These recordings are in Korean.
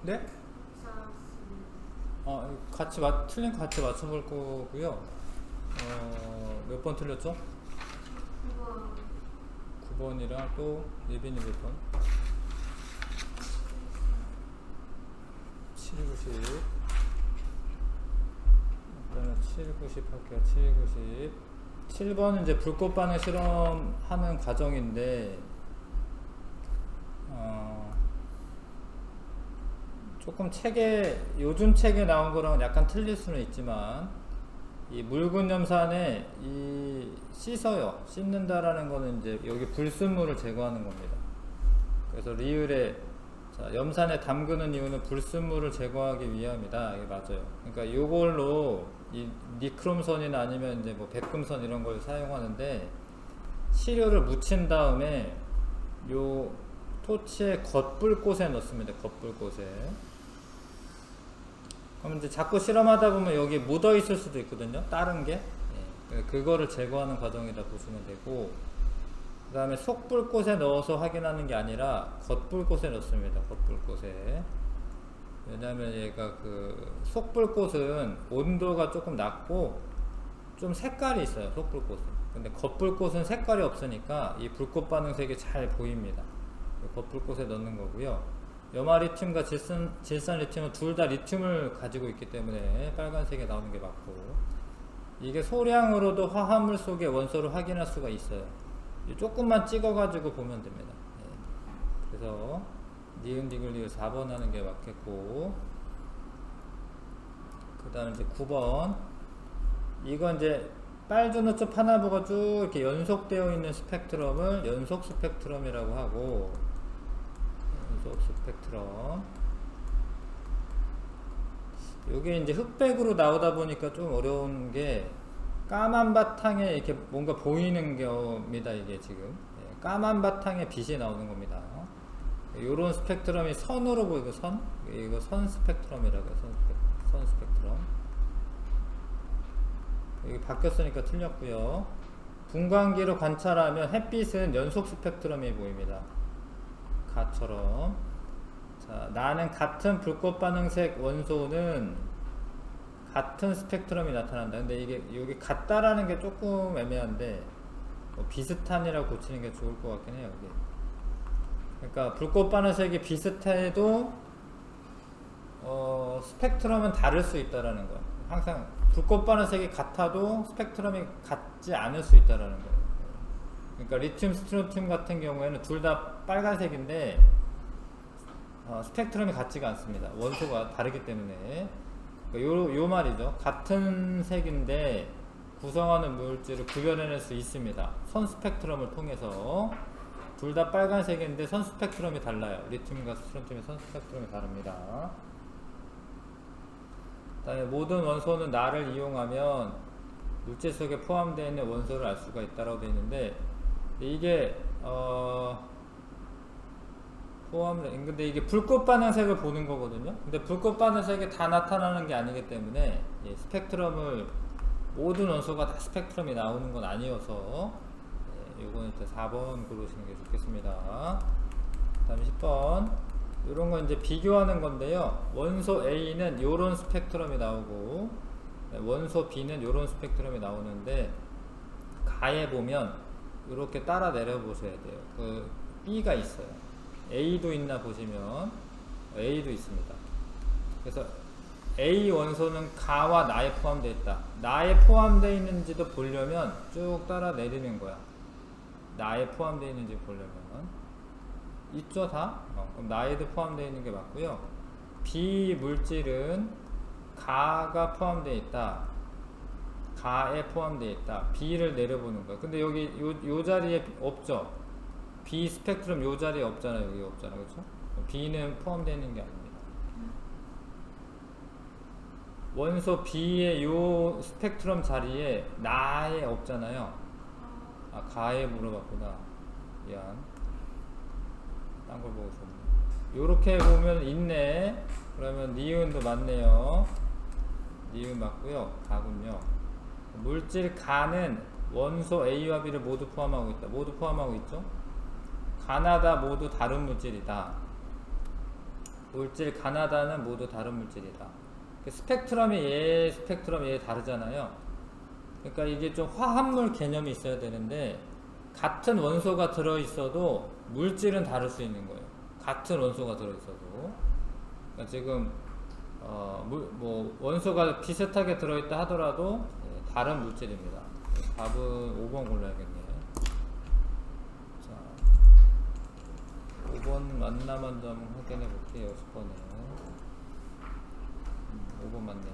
네? 틀린 거 같이 맞춰볼 거고요. 몇 번 틀렸죠? 9번이랑 또 예빈이 몇 번? 7, 90. 그러면 7, 90 할게요. 7, 90. 7번은 이제 불꽃 반응 실험하는 과정인데, 조금 요즘 책에 나온 거랑 약간 틀릴 수는 있지만, 이 묽은 염산에 씻는다라는 거는 이제 여기 불순물을 제거하는 겁니다. 그래서 리을에 염산에 담그는 이유는 불순물을 제거하기 위함이다. 이게 맞아요. 그러니까 이걸로 이 니크롬선이나 아니면 이제 뭐 백금선 이런 걸 사용하는데, 시료를 묻힌 다음에 요 토치의 겉불꽃에 넣습니다. 겉불꽃에. 그럼 이제 자꾸 실험하다 보면 여기 묻어 있을 수도 있거든요. 다른 게. 그거를 제거하는 과정이다 보시면 되고, 그 다음에 속불꽃에 넣어서 확인하는 게 아니라 겉불꽃에 넣습니다. 겉불꽃에. 왜냐면 얘가 속불꽃은 온도가 조금 낮고 좀 색깔이 있어요. 속불꽃은. 근데 겉불꽃은 색깔이 없으니까 이 불꽃 반응색이 잘 보입니다. 겉불꽃에 넣는 거고요. 염화리튬과 질산리튬은 둘 다 리튬을 가지고 있기 때문에 빨간색에 나오는 게 맞고, 이게 소량으로도 화합물 속의 원소를 확인할 수가 있어요. 조금만 찍어가지고 보면 됩니다. 그래서 니은디글리을 4번 하는 게 맞겠고, 그 다음에 이제 9번. 이건 이제 빨주노초 파나보가 쭉 이렇게 연속되어 있는 스펙트럼을 연속 스펙트럼이라고 하고, 연속 스펙트럼. 요게 이제 흑백으로 나오다 보니까 좀 어려운 게, 까만 바탕에 이렇게 뭔가 보이는 겁니다. 이게 지금 까만 바탕에 빛이 나오는 겁니다. 요런 스펙트럼이 선으로 보이고, 이거 선 스펙트럼이라고 해요. 선 스펙트럼. 여기 바뀌었으니까 틀렸고요. 분광기로 관찰하면 햇빛은 연속 스펙트럼이 보입니다. 가처럼. 자, 나는 같은 불꽃 반응색 원소는 같은 스펙트럼이 나타난다. 근데 이게 여기 같다라는 게 조금 애매한데, 비슷한이라고 고치는 게 좋을 것 같긴 해요. 이게. 그러니까 불꽃 반응색이 비슷해도 스펙트럼은 다를 수 있다라는 거예요. 항상 불꽃 반응색이 같아도 스펙트럼이 같지 않을 수 있다라는 거예요. 그러니까 리튬, 스트론튬 같은 경우에는 둘 다 빨간색인데 스펙트럼이 같지가 않습니다. 원소가 다르기 때문에. 요 말이죠. 같은 색인데 구성하는 물질을 구별해낼 수 있습니다. 선 스펙트럼을 통해서. 둘 다 빨간색인데 선 스펙트럼이 달라요. 리튬과 스트론튬의 선 스펙트럼이 다릅니다. 그 다음에 모든 원소는 나를 이용하면 물질 속에 포함되어 있는 원소를 알 수가 있다고 되어 있는데, 이게 근데 이게 불꽃 반응색을 보는 거거든요. 근데 불꽃 반응색이 다 나타나는 게 아니기 때문에 스펙트럼을, 모든 원소가 다 스펙트럼이 나오는 건 아니어서, 요거는 이제 4번 고르시는 게 좋겠습니다. 그 다음에 10번. 요런 건 이제 비교하는 건데요. 원소 A는 요런 스펙트럼이 나오고, 원소 B는 요런 스펙트럼이 나오는데, 가에 보면 이렇게 따라 내려 보셔야 돼요. B가 있어요. A도 있나 보시면 A도 있습니다. 그래서 A 원소는 가와 나에 포함되어 있다. 나에 포함되어 있는지도 보려면 쭉 따라 내리는 거야. 나에 포함되어 있는지 보려면 있죠 다? 그럼 나에도 포함되어 있는 게 맞고요. B 물질은 가가 포함되어 있다. 가에 포함되어 있다. B를 내려보는 거야. 근데 여기 요 자리에 없죠. B 스펙트럼 요 자리에 없잖아요. 여기 없잖아요. 그렇죠? B는 포함되어 있는 게 아닙니다. 원소 B의 요 스펙트럼 자리에 나에 없잖아요. 가에 물어봤구나. 미안. 딴 걸 보고 있었네. 요렇게 보면 있네. 그러면 니은도 맞네요. 니은 맞고요. 가군요. 물질 가는 원소 A와 B를 모두 포함하고 있다. 모두 포함하고 있죠? 가나 다 모두 다른 물질이다. 물질 가나다는 모두 다른 물질이다. 스펙트럼이 얘 스펙트럼 얘 다르잖아요. 그러니까 이게 좀 화합물 개념이 있어야 되는데 같은 원소가 들어있어도 물질은 다를 수 있는 거예요. 같은 원소가 들어있어도. 그러니까 지금 뭐 원소가 비슷하게 들어있다 하더라도 다른 물질입니다. 답은 5번 골라야겠네요. 자, 5번 맞나 먼저 한번 확인해 볼게요. 6번에 5번 맞네요.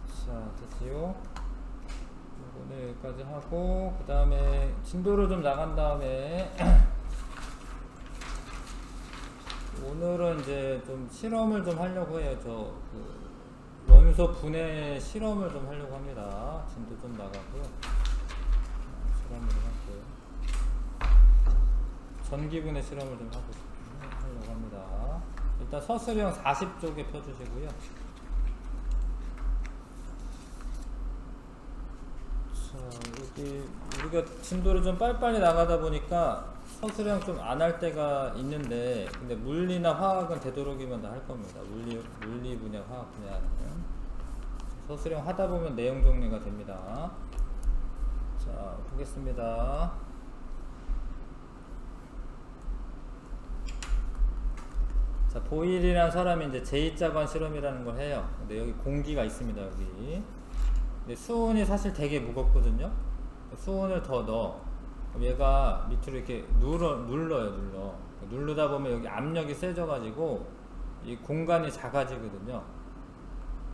자, 됐지요? 오늘 여기까지 하고 그 다음에 진도를 좀 나간 다음에 오늘은 이제 좀 실험을 좀 하려고 해요. 원소 분해 실험을 좀 하려고 합니다. 진도 좀 나가고요. 실험을 좀 할게요. 전기분해 실험을 좀 하려고 합니다. 일단 서술형 40쪽에 펴주시고요. 자, 여기 우리가 진도를 좀 빨리빨리 나가다 보니까 서술형 좀 안 할 때가 있는데, 근데 물리나 화학은 되도록이면 다 할 겁니다. 물리 분야, 화학 분야는 서술형 하다 보면 내용 정리가 됩니다. 자, 보겠습니다. 자, 보일이라는 사람이 이제 제2자관 실험이라는 걸 해요. 근데 여기 공기가 있습니다, 여기. 근데 수온이 사실 되게 무겁거든요. 수온을 더 넣어. 그럼 얘가 밑으로 이렇게 눌러요. 누르다 보면 여기 압력이 세져가지고 이 공간이 작아지거든요.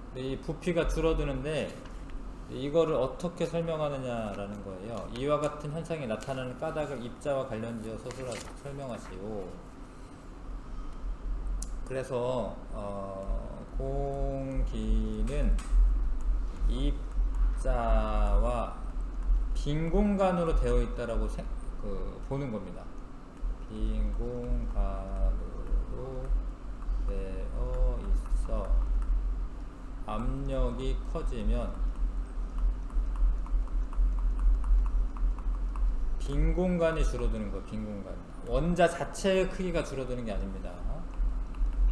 근데 이 부피가 줄어드는데 이거를 어떻게 설명하느냐라는 거예요. 이와 같은 현상이 나타나는 까닭을 입자와 관련지어 설명하시오. 그래서 공기는 입자와 빈 공간으로 되어 있다라고 보는 겁니다. 빈 공간으로 되어 있어. 압력이 커지면 빈 공간이 줄어드는 거예요. 빈 공간. 원자 자체의 크기가 줄어드는 게 아닙니다.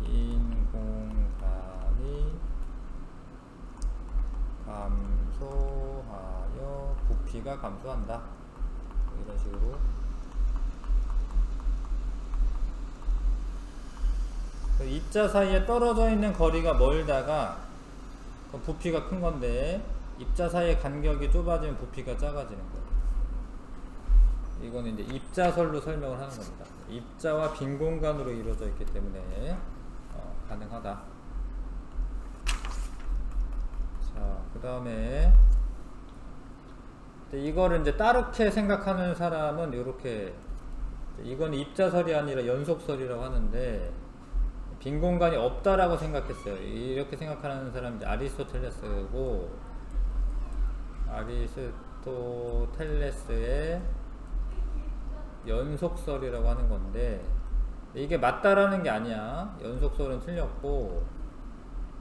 빈 공간이 감소하여 부피가 감소한다. 이런 식으로. 입자 사이에 떨어져 있는 거리가 멀다가 부피가 큰 건데, 입자 사이의 간격이 좁아지면 부피가 작아지는 거예요. 이거는 이제 입자설로 설명을 하는 겁니다. 입자와 빈 공간으로 이루어져 있기 때문에 가능하다. 자, 그 다음에 이거를 이제 따르게 생각하는 사람은 이렇게, 이건 입자설이 아니라 연속설이라고 하는데, 빈 공간이 없다라고 생각했어요. 이렇게 생각하는 사람이 이제 아리스토텔레스고, 아리스토텔레스의 연속설이라고 하는 건데, 이게 맞다라는 게 아니야. 연속설은 틀렸고,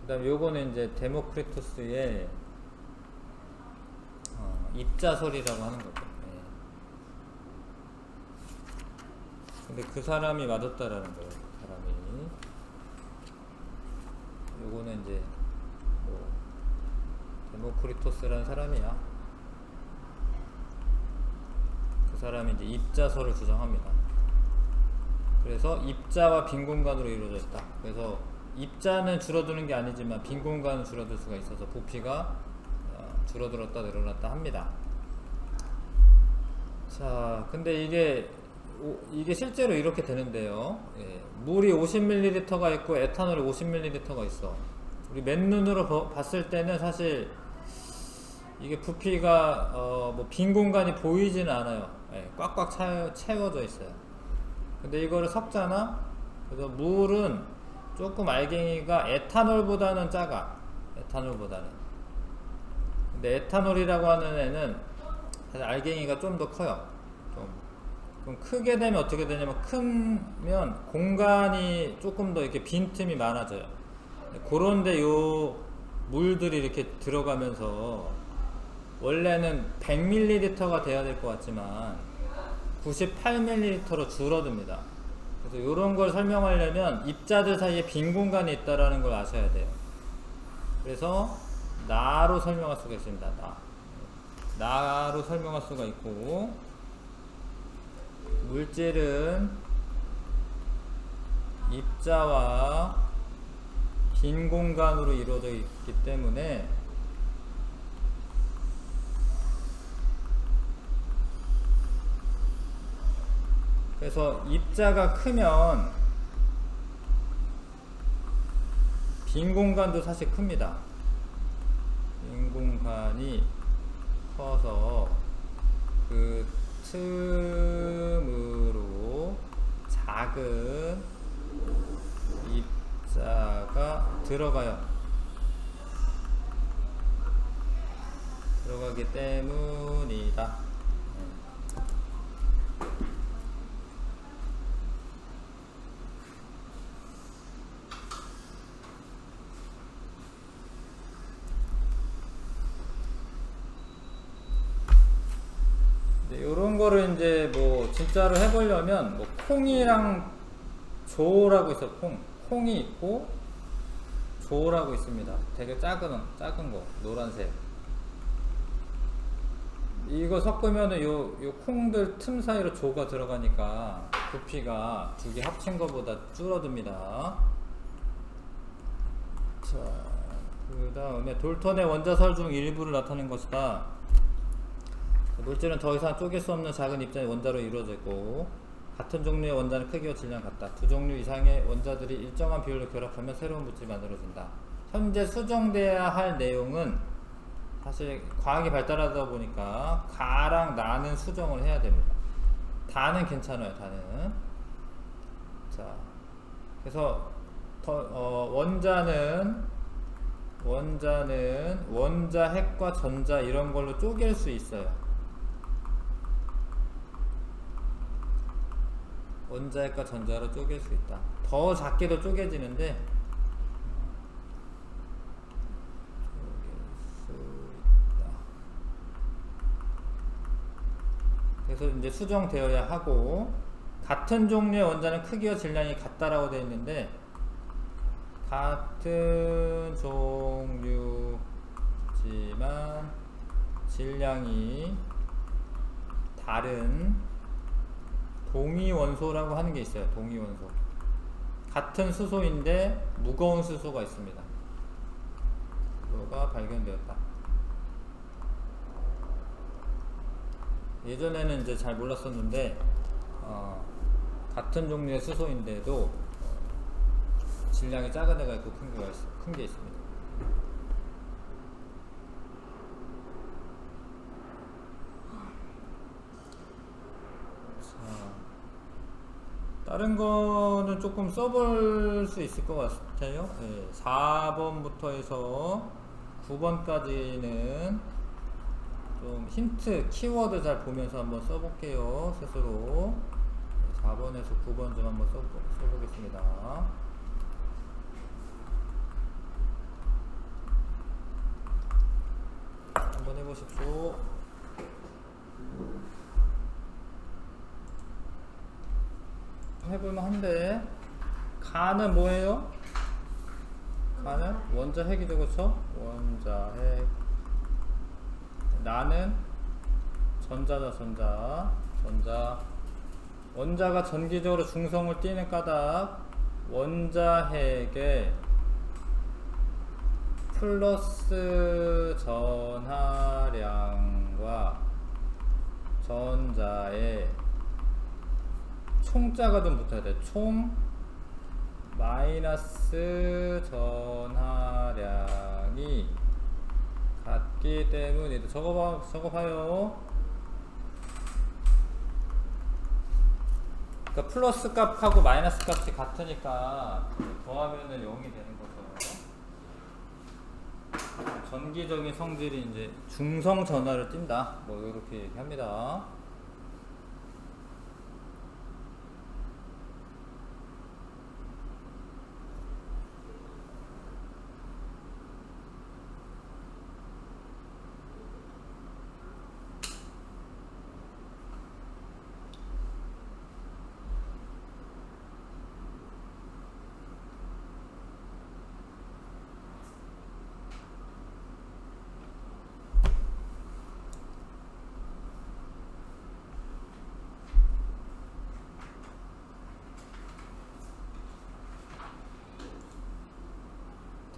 그 다음에 요거는 이제 데모크리투스의 입자설이라고 하는 거죠. 네. 근데 그 사람이 맞았다라는 거예요. 그 사람이. 요거는 이제 뭐 데모크리토스라는 사람이야. 그 사람이 이제 입자설을 주장합니다. 그래서 입자와 빈 공간으로 이루어져 있다. 그래서 입자는 줄어드는 게 아니지만 빈 공간은 줄어들 수가 있어서 부피가 줄어들었다 늘어났다 합니다. 자, 근데 이게 실제로 이렇게 되는데요. 예, 물이 50ml가 있고 에탄올이 50ml가 있어. 우리 맨눈으로 봤을 때는 사실 이게 부피가 뭐 빈 공간이 보이지는 않아요. 예, 꽉꽉 채워져 있어요. 근데 이거를 섞잖아. 그래서 물은 조금 알갱이가 에탄올보다는 작아. 에탄올보다는. 근데 에탄올이라고 하는 애는 사실 알갱이가 좀 더 커요. 그럼 크게 되면 어떻게 되냐면, 크면 공간이 조금 더 이렇게 빈틈이 많아져요. 그런데 요 물들이 이렇게 들어가면서 원래는 100ml가 돼야 될 것 같지만 98ml로 줄어듭니다. 그래서 그래서 이런 걸 설명하려면 입자들 사이에 빈 공간이 있다라는 걸 아셔야 돼요. 그래서 나로 설명할 수가 있습니다. 나로 설명할 수가 있고, 물질은 입자와 빈 공간으로 이루어져 있기 때문에 그래서 입자가 크면 빈 공간도 사실 큽니다. 빈 공간이 커서 그 틈으로 작은 입자가 들어가기 때문이다. 이런 거를 이제 뭐 진짜로 해보려면 뭐 콩이랑 조라고 있어. 콩이 있고 조라고 있습니다. 되게 작은 거 노란색. 이거 섞으면은 요 콩들 틈 사이로 조가 들어가니까 부피가 두 개 합친 것보다 줄어듭니다. 자, 그 다음에 돌턴의 원자설 중 일부를 나타낸 것이다. 물질은 더 이상 쪼갤 수 없는 작은 입자의 원자로 이루어지고 같은 종류의 원자는 크기와 질량 같다. 두 종류 이상의 원자들이 일정한 비율로 결합하면 새로운 물질이 만들어진다. 현재 수정돼야 할 내용은 사실 과학이 발달하다 보니까 가랑 나는 수정을 해야 됩니다. 다는 괜찮아요. 다는. 자, 그래서 원자는 원자 핵과 전자 이런 걸로 쪼갤 수 있어요. 원자핵과 전자로 쪼갤 수 있다. 더 작게도 쪼개지는데 쪼갤 수 있다. 그래서 이제 수정되어야 하고, 같은 종류의 원자는 크기와 질량이 같다라고 되어 있는데 같은 종류지만 질량이 다른 동위원소라고 하는 게 있어요. 동위원소. 같은 수소인데 무거운 수소가 있습니다. 수소가 발견되었다. 예전에는 이제 잘 몰랐었는데 같은 종류의 수소인데도 질량이 작은 애가 있고 큰 게 있습니다. 다른 거는 조금 써볼 수 있을 것 같아요. 네, 4번부터 해서 9번까지는 좀 힌트, 키워드 잘 보면서 한번 써볼게요. 스스로. 4번에서 9번 좀 한번 써보겠습니다. 한번 해보십시오. 해볼만 한데, 가는 뭐예요? 가는 원자핵이죠, 그쵸? 원자핵. 나는 전자자, 전자. 원자가 전기적으로 중성을 띠는 까닭, 원자핵의 플러스 전하량과 전자의 총자가 좀 붙어야 돼. 총 마이너스 전하량이 같기 때문에 적어봐요. 그러니까 플러스 값하고 마이너스 값이 같으니까 더하면은 0이 되는 거죠. 전기적인 성질이 이제 중성 전하를 띈다. 뭐 이렇게 얘기합니다.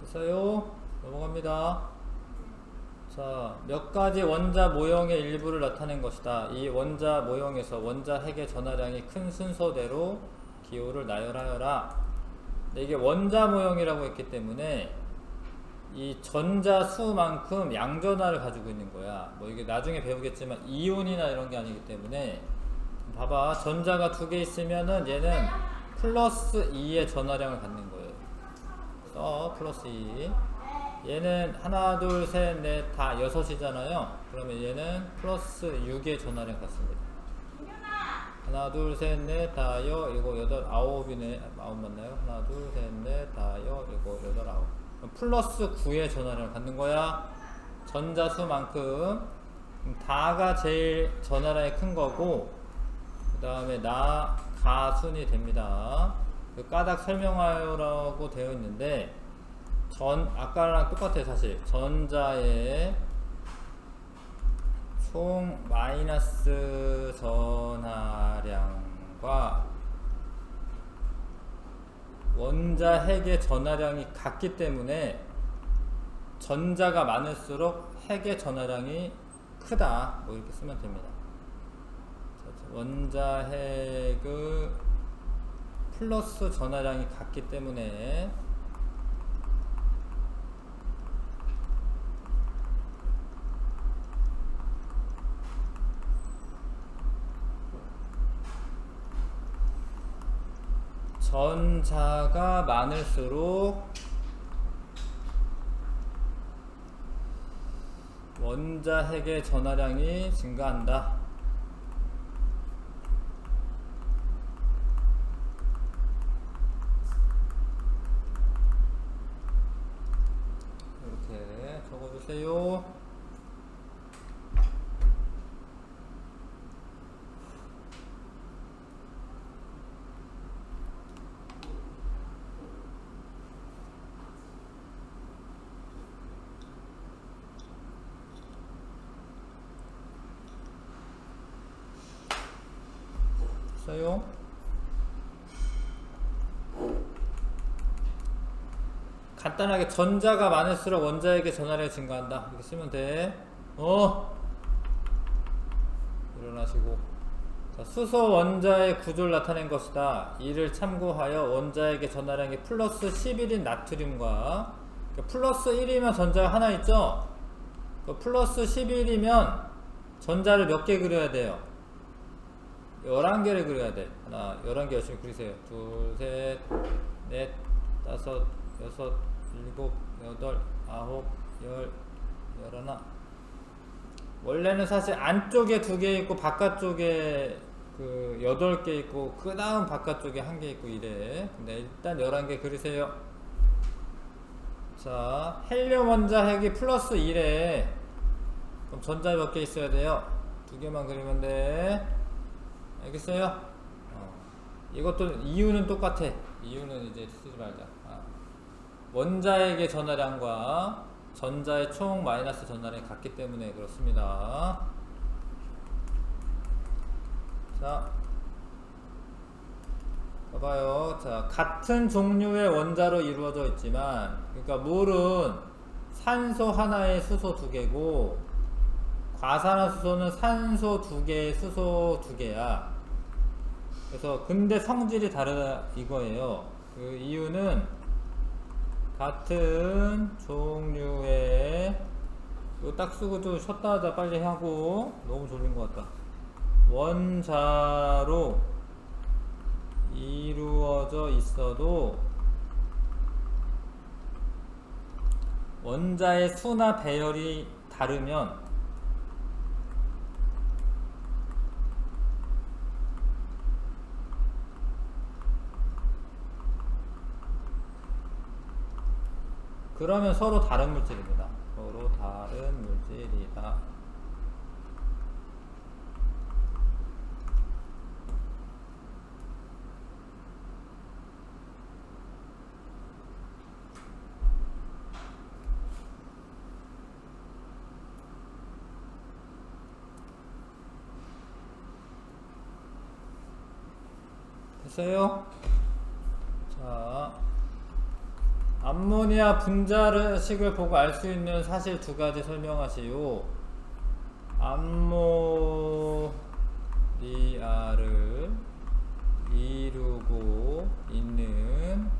됐어요? 넘어갑니다. 자, 몇 가지 원자 모형의 일부를 나타낸 것이다. 이 원자 모형에서 원자 핵의 전하량이 큰 순서대로 기호를 나열하여라. 근데 이게 원자 모형이라고 했기 때문에 이 전자 수만큼 양전하를 가지고 있는 거야. 뭐 이게 나중에 배우겠지만 이온이나 이런 게 아니기 때문에 봐봐. 전자가 두 개 있으면은 얘는 플러스 2의 전하량을 갖는 거예요. 플러스 2. 얘는 하나, 둘, 셋, 넷, 다 6이잖아요. 그러면 얘는 플러스 6의 전하량 갖습니다. 하나, 둘, 셋, 넷, 다, 일곱, 여덟, 아홉이네. 아홉 맞나요? 하나, 둘, 셋, 넷, 다, 일곱, 여덟, 아홉. 플러스 9의 전하량을 갖는 거야. 전자수만큼. 다가 제일 전하량이 큰 거고, 그 다음에 가순이 됩니다. 그 까닭 설명하여라고 되어 있는데, 아까랑 똑같아요, 사실. 전자의 총 마이너스 전하량과 원자 핵의 전하량이 같기 때문에 전자가 많을수록 핵의 전하량이 크다. 뭐 이렇게 쓰면 됩니다. 원자 핵의 플러스 전하량이 같기 때문에 전자가 많을수록 원자 핵의 전하량이 증가한다. 이렇게 적어주세요. 됐어요? 간단하게 전자가 많을수록 원자에게 전하량이 증가한다. 이렇게 쓰면 돼. 일어나시고. 자, 수소 원자의 구조를 나타낸 것이다. 이를 참고하여 원자에게 전하량이 플러스 11인 나트륨과 플러스 1이면 전자가 하나 있죠? 플러스 11이면 전자를 몇 개 그려야 돼요? 11개를 그려야 돼. 하나, 11개 열심히 그리세요. 둘, 셋, 넷, 다섯, 여섯, 일곱, 여덟, 아홉, 열, 열하나. 원래는 사실 안쪽에 2개 있고 바깥쪽에 8개 있고 그 다음 바깥쪽에 1개 있고 이래. 근데 일단 11개 그리세요. 자, 헬륨 원자 핵이 플러스 1에 그럼 전자 몇 개 있어야 돼요? 2개만 그리면 돼. 알겠어요? 이것도 이유는 똑같아. 이유는 이제 쓰지 말자. 원자에게 전하량과 전자의 총 마이너스 전하량이 같기 때문에 그렇습니다. 자, 봐봐요. 자, 같은 종류의 원자로 이루어져 있지만, 그러니까 물은 산소 하나에 수소 2개고, 과산화수소는 산소 2개에 수소 2개야. 그래서 근데 성질이 다르다 이거예요. 그 이유는 같은 종류의 이거 딱 쓰고 좀 쉬었다 하자. 빨리 하고 너무 졸린 것 같다. 원자로 이루어져 있어도 원자의 수나 배열이 다르면 그러면 서로 다른 물질입니다. 서로 다른 물질이다. 됐어요? 자, 암모니아 분자식을 보고 알 수 있는 사실 두 가지 설명하시오. 암모니아를 이루고 있는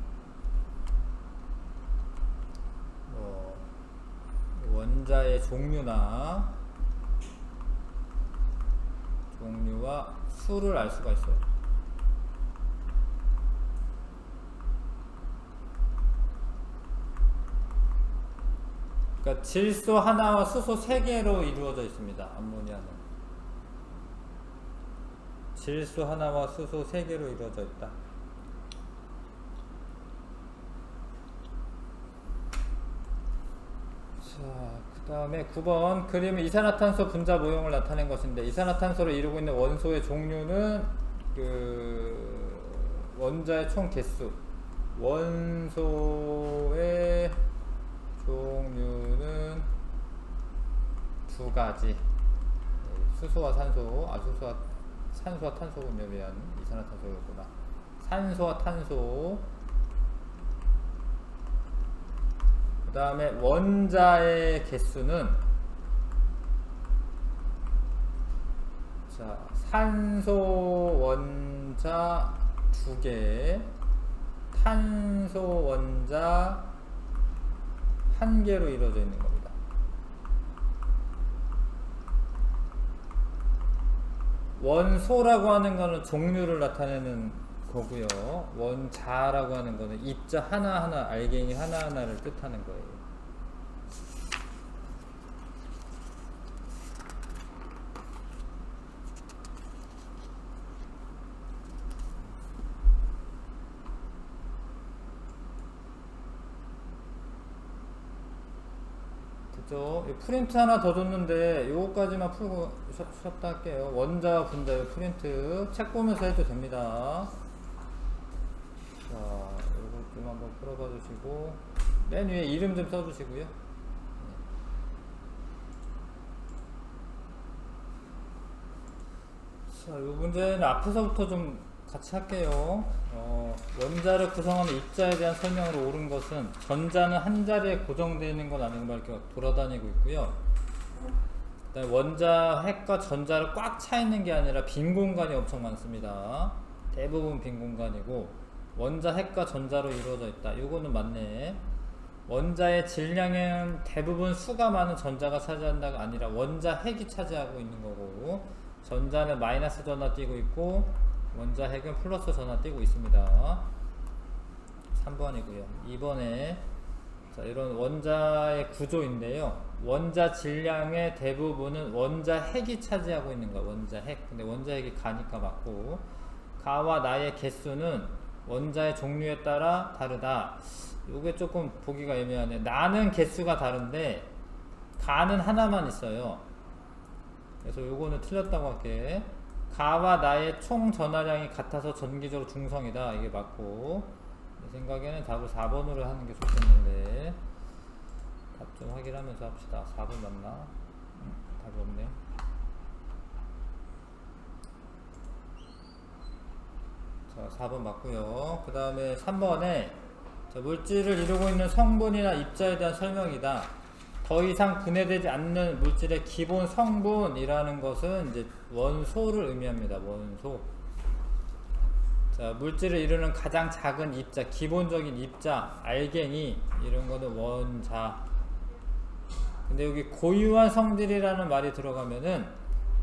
원자의 종류와 수를 알 수가 있어요. 그러니까 질소 하나와 수소 3개로 이루어져 있습니다. 암모니아는 질소 하나와 수소 3개로 이루어져 있다. 자, 그 다음에 9번 그림은 이산화탄소 분자 모형을 나타낸 것인데, 이산화탄소를 이루고 있는 원소의 종류는 그 원자의 총 개수, 원소의 종류는 두 가지, 수소와 산소, 산소와 탄소군요. 미안, 이산화탄소였구나. 산소와 탄소. 그 다음에 원자의 개수는, 자, 산소 원자 2개, 탄소 원자 1개로 이루어져 있는 겁니다. 원소라고 하는 거는 종류를 나타내는 거고요. 원자라고 하는 거는 입자 하나하나, 알갱이 하나하나를 뜻하는 거예요. 그죠? 프린트 하나 더 줬는데 요거까지만 풀고 쉬었다 할게요. 원자 분자 프린트 책 보면서 해도 됩니다. 자, 요거 좀 한번 풀어봐 주시고, 맨 위에 이름 좀 써주시고요. 자, 요 문제는 앞에서부터 좀 같이 할게요. 원자를 구성하는 입자에 대한 설명으로 옳은 것은, 전자는 한 자리에 고정되어 있는 건 아니고 이렇게 돌아다니고 있고요. 그다음에 원자 핵과 전자를 꽉 차 있는 게 아니라 빈 공간이 엄청 많습니다. 대부분 빈 공간이고, 원자 핵과 전자로 이루어져 있다. 요거는 맞네. 원자의 질량은 대부분 수가 많은 전자가 차지한다가 아니라 원자 핵이 차지하고 있는 거고, 전자는 마이너스 전화 띄고 있고 원자 핵은 플러스 전화 띄고 있습니다. 3번이고요. 2번에 자, 이런 원자의 구조인데요. 원자 질량의 대부분은 원자 핵이 차지하고 있는 거야. 원자 핵. 근데 원자 핵이 가니까 맞고, 가와 나의 개수는 원자의 종류에 따라 다르다. 요게 조금 보기가 애매하네. 나는 개수가 다른데 가는 하나만 있어요. 그래서 요거는 틀렸다고 할게. 가와 나의 총 전하량이 같아서 전기적으로 중성이다. 이게 맞고, 내 생각에는 답을 4번으로 하는 게 좋겠는데, 답 좀 확인하면서 합시다. 4번 맞나? 답이 없네. 자, 4번 맞고요. 그 다음에 3번에 물질을 이루고 있는 성분이나 입자에 대한 설명이다. 더 이상 분해되지 않는 물질의 기본 성분이라는 것은 이제 원소를 의미합니다. 원소. 자, 물질을 이루는 가장 작은 입자, 기본적인 입자, 알갱이, 이런 거는 원자. 근데 여기 고유한 성질이라는 말이 들어가면은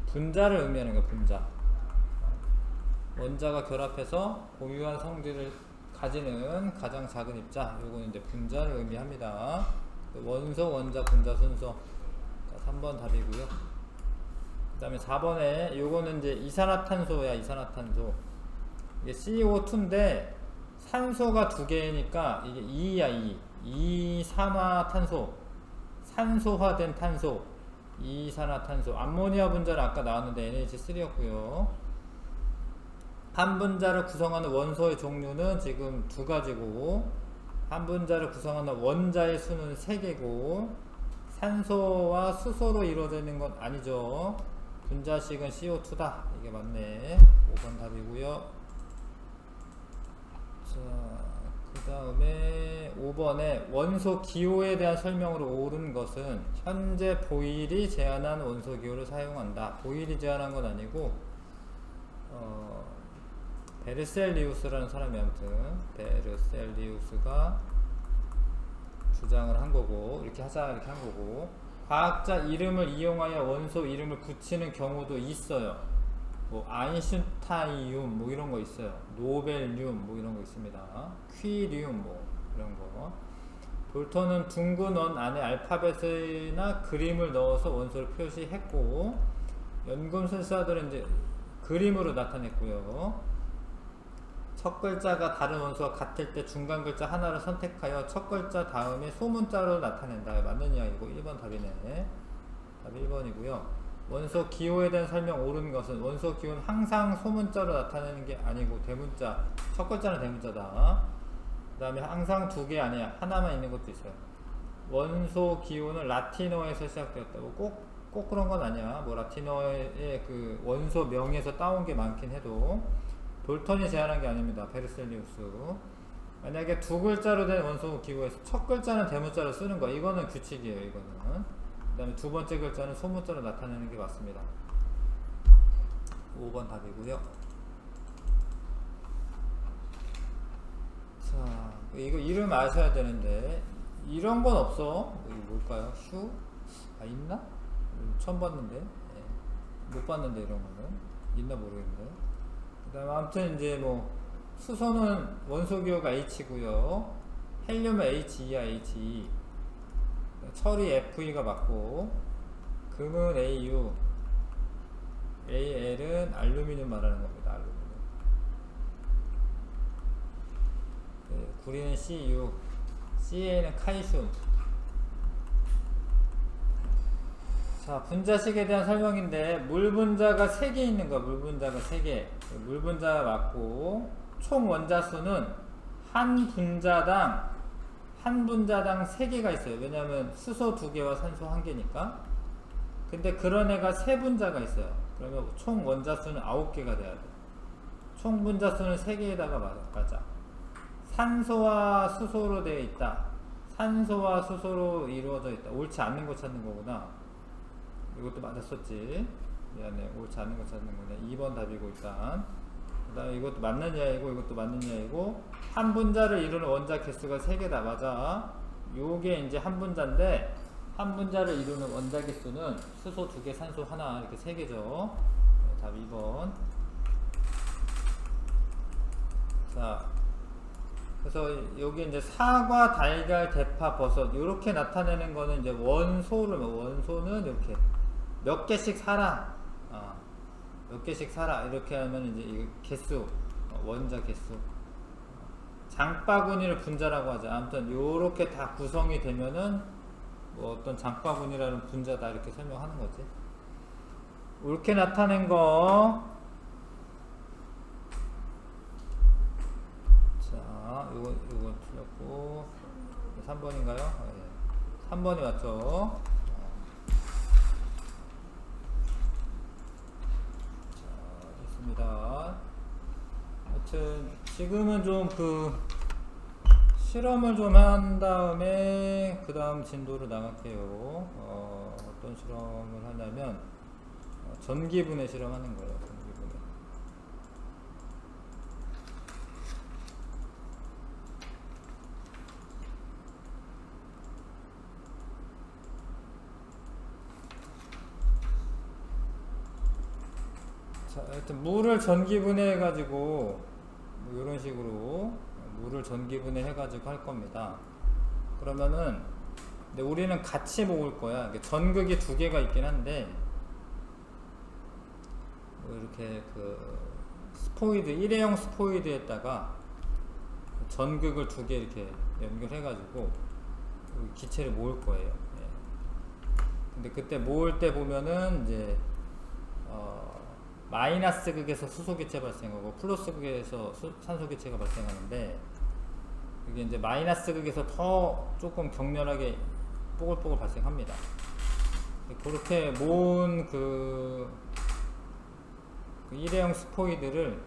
분자를 의미하는 거예요. 분자. 원자가 결합해서 고유한 성질을 가지는 가장 작은 입자, 요거는 이제 분자를 의미합니다. 원소, 원자, 분자 순서. 자, 3번 답이고요. 그 다음에 4번에 요거는 이제 이산화탄소야. 이산화탄소. 이게 CO2인데 산소가 2개니까 이게 2야. 2산화탄소. 산소화된 탄소. 이산화탄소. 암모니아 분자는 아까 나왔는데 NH3였고요. 한 분자를 구성하는 원소의 종류는 지금 2가지고, 한 분자를 구성하는 원자의 수는 3개고, 산소와 수소로 이루어져 있는 건 아니죠. 분자식은 CO2다. 이게 맞네. 5번 답이고요. 자, 그 다음에 5번에 원소 기호에 대한 설명으로 옳은 것은 현재 보일이 제안한 원소 기호를 사용한다. 보일이 제안한 건 아니고 베르셀리우스라는 사람이 아무튼 베르셀리우스가 주장을 한 거고 이렇게 하자 이렇게 한 거고 과학자 이름을 이용하여 원소 이름을 붙이는 경우도 있어요. 뭐 아인슈타이움 뭐 이런 거 있어요. 노벨륨 뭐 이런 거 있습니다. 퀴리움 뭐 이런 거. 볼턴은 둥근 원 안에 알파벳이나 그림을 넣어서 원소를 표시했고 연금술사들은 이제 그림으로 나타냈고요. 첫 글자가 다른 원소와 같을 때 중간 글자 하나를 선택하여 첫 글자 다음에 소문자로 나타낸다. 맞는 이야기고 1번 답이네. 답이 1번이고요. 원소 기호에 대한 설명 옳은 것은 원소 기호는 항상 소문자로 나타내는 게 아니고 대문자, 첫 글자는 대문자다. 그 다음에 항상 두 개 아니야. 하나만 있는 것도 있어요. 원소 기호는 라틴어에서 시작되었다. 꼭 그런 건 아니야. 뭐 라틴어의 그 원소 명에서 따온 게 많긴 해도 볼턴이 제안한 게 아닙니다. 베르셀리우스. 만약에 두 글자로 된 원소 기호에서 첫 글자는 대문자로 쓰는 거 이거는 규칙이에요. 이거는. 그 다음에 두 번째 글자는 소문자로 나타내는 게 맞습니다. 5번 답이고요. 자, 이거 이름 아셔야 되는데 이런 건 없어. 이거 뭘까요? 휴? 아 있나? 처음 봤는데. 못 봤는데 이런 거는 있나 모르겠네. 그 다음에 아무튼 이제 뭐 수소는 원소 기호가 H고요. 헬륨은 HE야 HE. 철이 FE가 맞고 금은 AU, AL은 알루미늄 말하는 겁니다. 알루미늄. 네, 구리는 CU, CA는 칼슘. 자, 분자식에 대한 설명인데 물 분자가 3개 있는 거야. 물 분자가 3개. 물 분자가 맞고 총 원자수는 한 분자당 3개가 있어요. 왜냐하면 수소 2개와 산소 1개니까. 근데 그런 애가 3분자가 있어요. 그러면 총 원자수는 9개가 돼야 돼. 총 분자수는 3개에다가 맞아. 산소와 수소로 되어 있다. 산소와 수소로 이루어져 있다. 옳지 않는 거 찾는 거구나. 이것도 맞았었지. 미안해. 옳지 않는 거 찾는 거네. 2번 답이고 일단. 그 다음에 이것도 맞는 이야기고 이것도 맞는 이야기고 한 분자를 이루는 원자 개수가 3개다. 맞아. 요게 이제 한 분자인데 한 분자를 이루는 원자 개수는 수소 2개, 산소 1 이렇게 3개죠. 네, 답 2번. 자, 그래서 여기 이제 사과, 달걀, 대파, 버섯 이렇게 나타내는 거는 이제 원소는 이렇게 몇 개씩 사라. 몇 개씩 사라. 이렇게 하면 이제 이 개수, 원자 개수. 장바구니를 분자라고 하죠. 아무튼 요렇게 다 구성이 되면은 뭐 어떤 장바구니라는 분자다 이렇게 설명하는 거지. 이렇게 나타낸 거. 자, 요거 틀렸고 3번인가요? 네. 3번이 맞죠? 하여튼 지금은 좀 그 실험을 좀 한 다음에 그 다음 진도로 나갈게요. 어떤 실험을 하냐면 전기분해 실험하는 거예요. 전기분해. 자, 하여튼 물을 전기분해 해가지고 뭐 이런 식으로 물을 전기분해 해가지고 할 겁니다. 그러면은 근데 우리는 같이 모을 거야. 전극이 2개가 있긴 한데 뭐 이렇게 그 스포이드 일회용 스포이드에다가 전극을 2개 이렇게 연결해가지고 기체를 모을 거예요. 네. 근데 그때 모을 때 보면은 이제 마이너스 극에서 수소 기체 발생하고 플러스 극에서 산소 기체가 발생하는데 이게 이제 마이너스 극에서 더 조금 격렬하게 뽀글뽀글 발생합니다. 그렇게 모은 그 일회용 스포이드를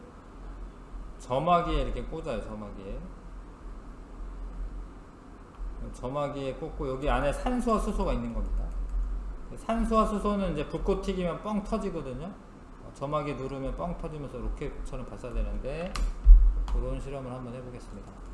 점화기에 이렇게 꽂아요. 점화기에. 점화기에 꽂고 여기 안에 산소와 수소가 있는 겁니다. 산소와 수소는 이제 불꽃 튀기면 뻥 터지거든요. 점화기 누르면 뻥 터지면서 로켓처럼 발사되는데 그런 실험을 한번 해보겠습니다.